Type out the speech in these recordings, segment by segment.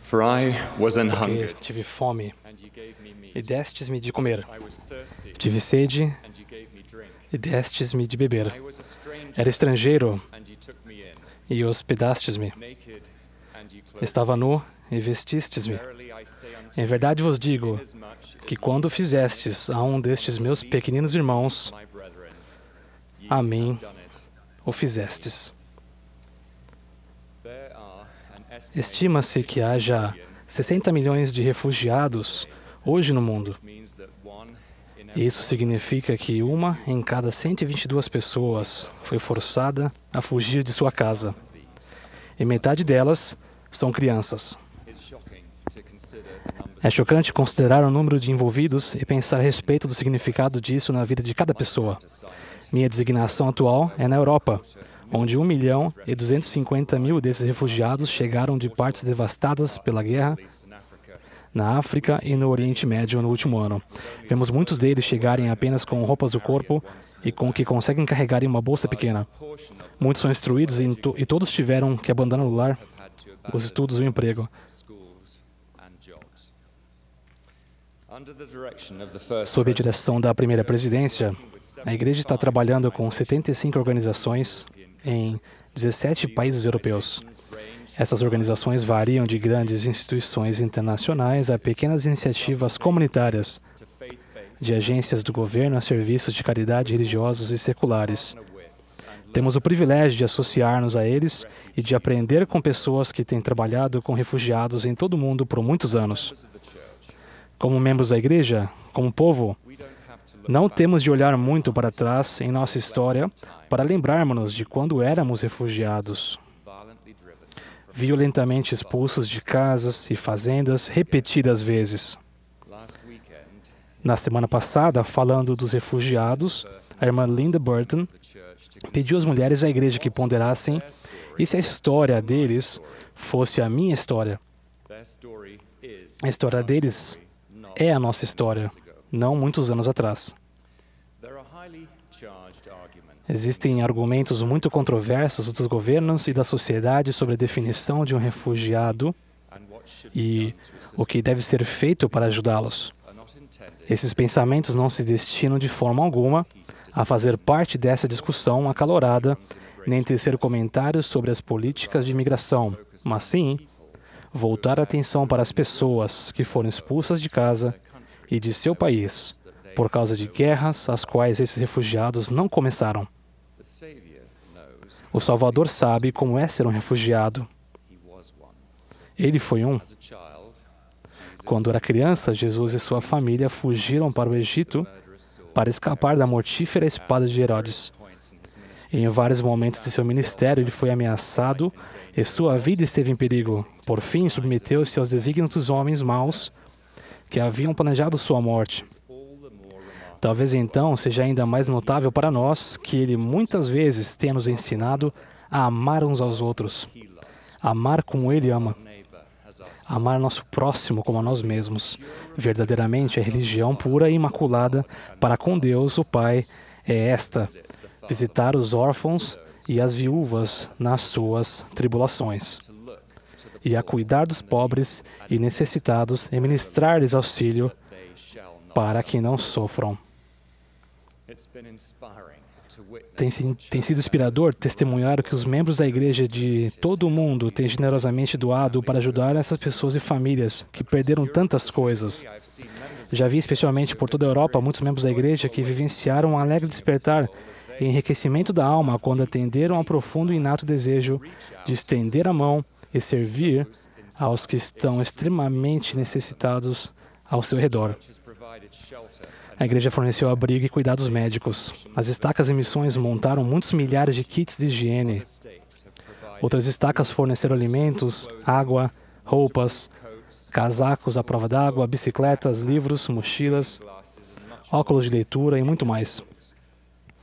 For I was an Porque hungered, tive fome and you gave me meat. e destes-me de comer. I was thirsty, Tive sede and you gave me drink. e destes-me de beber. I was a stranger, Era estrangeiro and you took me in. e hospedastes-me. Naked, and you clothed Estava nu e vestistes-me. me. Verily I say unto Em you, verdade vos digo inasmuch que as quando fizestes a um destes meus pequeninos irmãos, my brethren, ye a mim have done it. o fizestes. There are an estimated Estima-se que haja 60 milhões de refugiados hoje no mundo. which means that one in E isso significa que uma em cada 122 pessoas foi forçada a fugir de sua casa. E metade delas são crianças. It's shocking to consider the numbers É chocante considerar o número de envolvidos e pensar a respeito do significado disso na vida de cada pessoa. Minha designação atual é na Europa, onde 1.250.000 desses refugiados chegaram de partes devastadas pela guerra, in Africa. na África e no Oriente Médio no último ano. Vemos muitos deles chegarem apenas com roupas do corpo e com o que conseguem carregar em uma bolsa pequena. Muitos são instruídos e todos tiveram que abandonar o lar, Had to os abandon estudos e o emprego. schools and jobs. Under the direction of the first Sob a direção da primeira presidência, a Igreja está trabalhando com 75 organizações em 17 países europeus. Essas organizações variam de grandes instituições internacionais a pequenas iniciativas comunitárias, to faith-based de agências do governo a serviços de caridade religiosos e seculares. Temos o privilégio de associar-nos a eles e de aprender com pessoas que têm trabalhado com refugiados em todo o mundo por muitos anos. of the church. Como membros da Igreja, como povo, We don't have to look não temos de olhar muito para trás em nossa história para lembrarmos-nos de quando éramos refugiados, violently driven. violentamente expulsos de casas e fazendas repetidas vezes. Last weekend, Na semana passada, falando dos refugiados, a irmã Linda Burton the church to pediu às mulheres da igreja que ponderassem e se a história deles fosse a minha história. their story is A história deles not é a nossa história, não muitos anos atrás. There are highly charged arguments Existem argumentos muito controversos dos governos e da sociedade sobre a definição de um refugiado and what should be e done to assist o que deve ser feito para ajudá-los. are not intended Esses pensamentos não se destinam de forma alguma a fazer parte dessa discussão acalorada, nem tecer comentários sobre as políticas de imigração, mas sim voltar a atenção para as pessoas que foram expulsas de casa e de seu país por causa de guerras às quais esses refugiados não começaram. the Savior knows O Salvador sabe como é ser um refugiado. he was one. Ele foi um. As a child, Jesus Quando era criança, Jesus e sua família fugiram para o Egito murderous sword para escapar da mortífera espada de Herodes. points in his ministry. Em vários momentos de seu ministério, ele foi ameaçado e sua vida esteve em perigo. Por fim, submeteu-se aos desígnios dos homens maus que haviam planejado sua morte. All the more remarkable Talvez então seja ainda mais notável para nós que ele muitas vezes tenha nos ensinado a amar uns aos outros, he loves amar como ele ama, neighbor as us. amar nosso próximo como a nós mesmos. Verdadeiramente, a religião pura e imaculada para com Deus, o Pai, é esta: visitar os órfãos e as viúvas nas suas tribulações, To look to the e a cuidar dos pobres e necessitados e ministrar-lhes auxílio they shall not. para que não sofram. It's been inspiring to witness Tem sido inspirador testemunhar que os membros da igreja de todo o mundo têm generosamente doado para ajudar essas pessoas e famílias que perderam tantas coisas. I've seen members Já vi especialmente por toda a Europa muitos membros da igreja que vivenciaram um alegre despertar e enriquecimento da alma quando atenderam ao profundo e inato desejo de estender a mão e servir aos que estão extremamente necessitados ao seu redor. has provided shelter A igreja forneceu abrigo e cuidados médicos. As estacas em missões montaram muitos milhares de kits de higiene. states have provided Outras estacas forneceram alimentos, água, roupas, coats, casacos à prova d'água, bicicletas, livros, mochilas, glasses and much óculos de leitura e muito mais.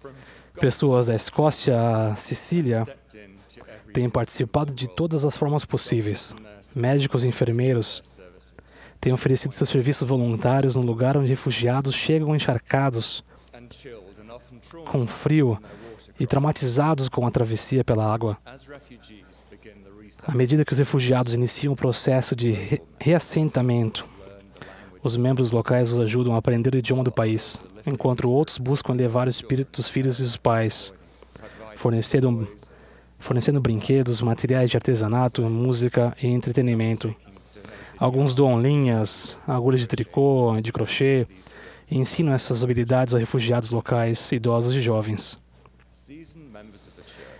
from Scotland Pessoas da Escócia à Sicília stepped in to every têm participado de todas as formas possíveis. Médicos e enfermeiros services têm oferecido seus serviços voluntários no lugar onde refugiados chegam encharcados, and chilled and often com frio, their e traumatizados com a travessia pela água. À medida que os refugiados iniciam o processo de reassentamento, os membros locais os ajudam a aprender o idioma do país, enquanto outros buscam elevar o espírito dos filhos e dos pais, fornecendo brinquedos, materiais de artesanato, música e entretenimento. Alguns doam linhas, agulhas de tricô, de crochê, e ensinam essas habilidades a refugiados locais, idosos e jovens.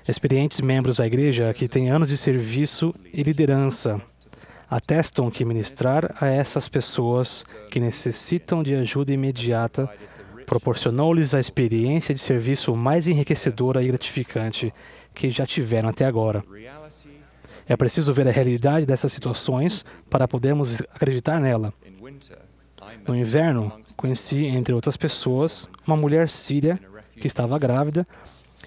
Experientes membros da igreja que têm anos de serviço e liderança atestam que ministrar a essas pessoas que necessitam de ajuda imediata proporcionou-lhes a experiência de serviço mais enriquecedora e gratificante que já tiveram até agora. É preciso ver a realidade dessas situações para podermos acreditar nela. No inverno, conheci, entre outras pessoas, uma mulher síria que estava grávida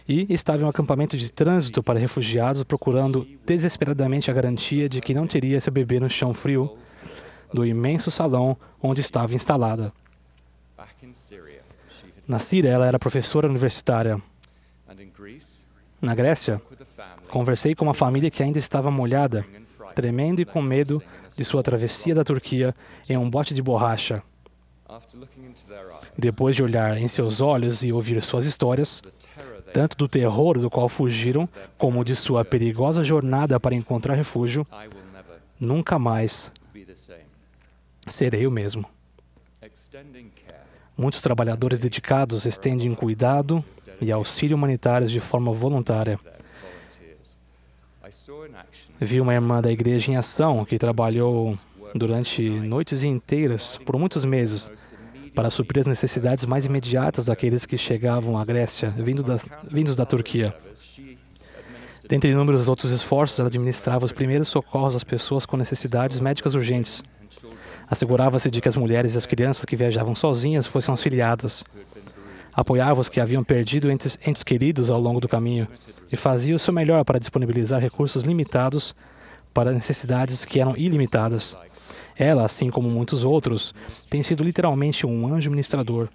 e estava em um acampamento de trânsito para refugiados procurando desesperadamente a garantia de que não teria seu bebê no chão frio do imenso salão onde estava instalada. Na Síria, ela era professora universitária. Na Grécia, conversei com uma família que ainda estava molhada, tremendo e com medo de sua travessia da Turquia em um bote de borracha. Depois de olhar em seus olhos e ouvir suas histórias, tanto do terror do qual fugiram, como de sua perigosa jornada para encontrar refúgio, nunca mais serei o mesmo. Muitos trabalhadores dedicados estendem cuidado e auxílio humanitários de forma voluntária. Vi uma irmã da igreja em ação que trabalhou durante noites inteiras por muitos meses para suprir as necessidades mais imediatas daqueles que chegavam à Grécia, vindos da Turquia. Dentre inúmeros outros esforços, ela administrava os primeiros socorros às pessoas com necessidades médicas urgentes. Assegurava-se de que as mulheres e as crianças que viajavam sozinhas fossem auxiliadas. Apoiava os que haviam perdido entes queridos ao longo do caminho e fazia o seu melhor para disponibilizar recursos limitados para necessidades que eram ilimitadas. Ela, assim como muitos outros, tem sido literalmente um anjo ministrador,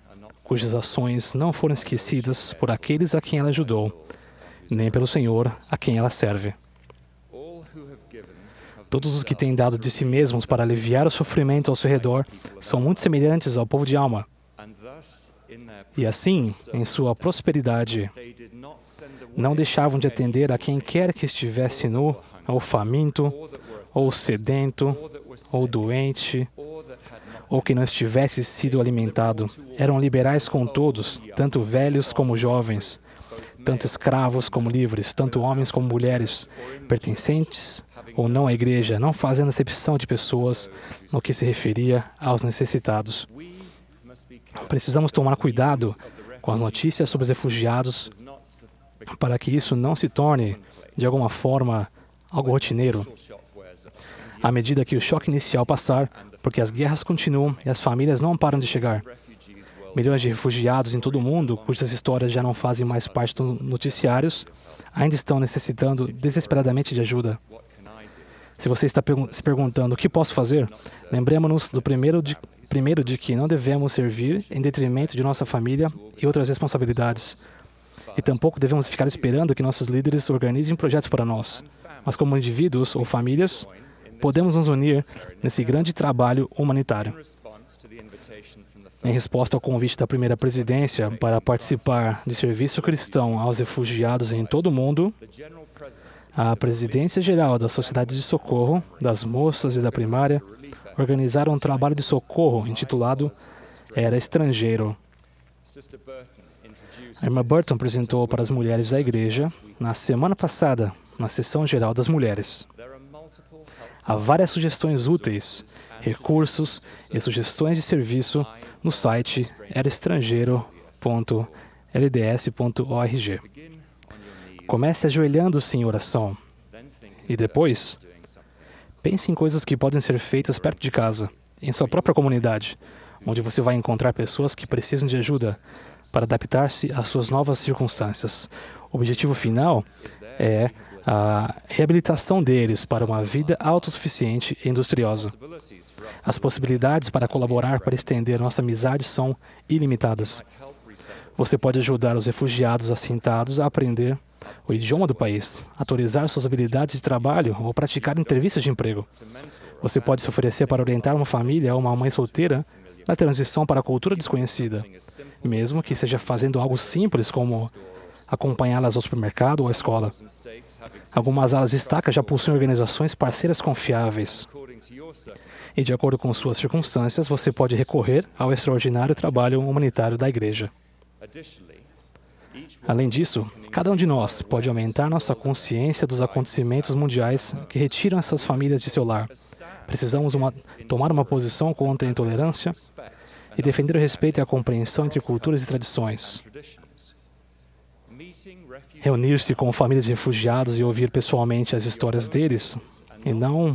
cujas ações não foram esquecidas por aqueles a quem ela ajudou, nem pelo Senhor a quem ela serve. Todos os que têm dado de si mesmos para aliviar o sofrimento ao seu redor são muito semelhantes ao povo de Alma. E assim, em sua prosperidade, não deixavam de atender a quem quer que estivesse nu, ou faminto, ou sedento, ou doente, ou que não estivesse sido alimentado. Eram liberais com todos, tanto velhos como jovens, tanto escravos como livres, tanto homens como mulheres, pertencentes ou não à igreja, não fazendo acepção de pessoas no que se referia aos necessitados. Precisamos tomar cuidado com as notícias sobre os refugiados para que isso não se torne, de alguma forma, algo rotineiro. À medida que o choque inicial passar, porque as guerras continuam e as famílias não param de chegar. Milhões de refugiados em todo o mundo, cujas histórias já não fazem mais parte dos noticiários, ainda estão necessitando desesperadamente de ajuda. Se você está se perguntando o que posso fazer, lembremos-nos do primeiro de que não devemos servir em detrimento de nossa família e outras responsabilidades. E tampouco devemos ficar esperando que nossos líderes organizem projetos para nós. Mas como indivíduos ou famílias, podemos nos unir nesse grande trabalho humanitário. Em resposta ao convite da primeira presidência para participar de serviço cristão aos refugiados em todo o mundo, a Presidência Geral da Sociedade de Socorro, das Moças e da Primária organizaram um trabalho de socorro intitulado Era Estrangeiro. A irmã Burton apresentou para as mulheres da igreja na semana passada, na sessão geral das mulheres. Há várias sugestões úteis, recursos e sugestões de serviço no site eraestrangeiro.lds.org. Comece ajoelhando-se em oração e depois pense em coisas que podem ser feitas perto de casa, em sua própria comunidade, onde você vai encontrar pessoas que precisam de ajuda para adaptar-se às suas novas circunstâncias. O objetivo final é a reabilitação deles para uma vida autossuficiente e industriosa. As possibilidades para colaborar para estender nossa amizade são ilimitadas. Você pode ajudar os refugiados assentados a aprender o idioma do país, atualizar suas habilidades de trabalho ou praticar entrevistas de emprego. Você pode se oferecer para orientar uma família ou uma mãe solteira na transição para a cultura desconhecida, mesmo que seja fazendo algo simples como acompanhá-las ao supermercado ou à escola. Algumas alas estacas já possuem organizações parceiras confiáveis. E, de acordo com suas circunstâncias, você pode recorrer ao extraordinário trabalho humanitário da Igreja. Além disso, cada um de nós pode aumentar nossa consciência dos acontecimentos mundiais que retiram essas famílias de seu lar. Precisamos tomar uma posição contra a intolerância e defender o respeito e a compreensão entre culturas e tradições. Reunir-se com famílias de refugiados e ouvir pessoalmente as histórias deles, e não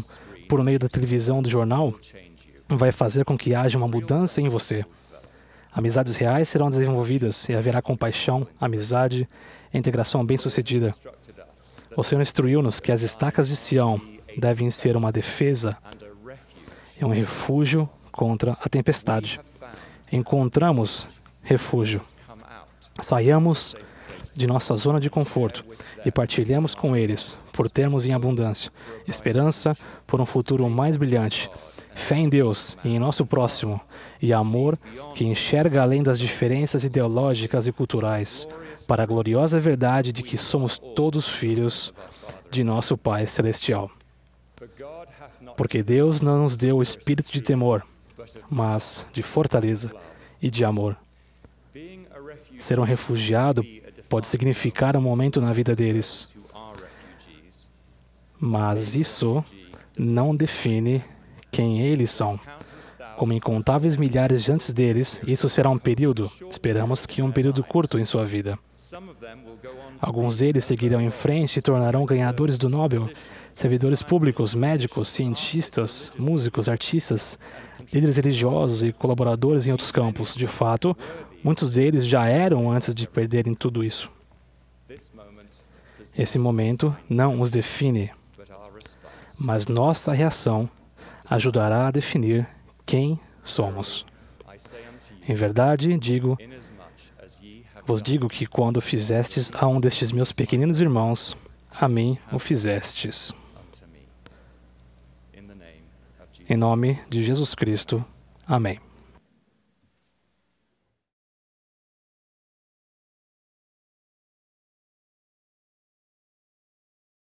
por meio da televisão ou do jornal, vai fazer com que haja uma mudança em você. Amizades reais serão desenvolvidas e haverá compaixão, amizade e integração bem-sucedida. O Senhor instruiu-nos que as estacas de Sião devem ser uma defesa e um refúgio contra a tempestade. Encontramos refúgio. Saiamos de nossa zona de conforto e partilhemos com eles, por termos em abundância, esperança por um futuro mais brilhante, fé em Deus e em nosso próximo, e amor que enxerga além das diferenças ideológicas e culturais, para a gloriosa verdade de que somos todos filhos de nosso Pai Celestial. Porque Deus não nos deu o espírito de temor, mas de fortaleza e de amor. Ser um refugiado pode significar um momento na vida deles, mas isso não define quem eles são. Como incontáveis milhares antes deles, isso será um período, esperamos que um período curto em sua vida. Alguns deles seguirão em frente e se tornarão ganhadores do Nobel, servidores públicos, médicos, cientistas, músicos, artistas, líderes religiosos e colaboradores em outros campos. De fato, muitos deles já eram antes de perderem tudo isso. Esse momento não os define, mas nossa reação ajudará a definir quem somos. Em verdade, vos digo que quando fizestes a um destes meus pequeninos irmãos, a mim o fizestes. Em nome de Jesus Cristo. Amém.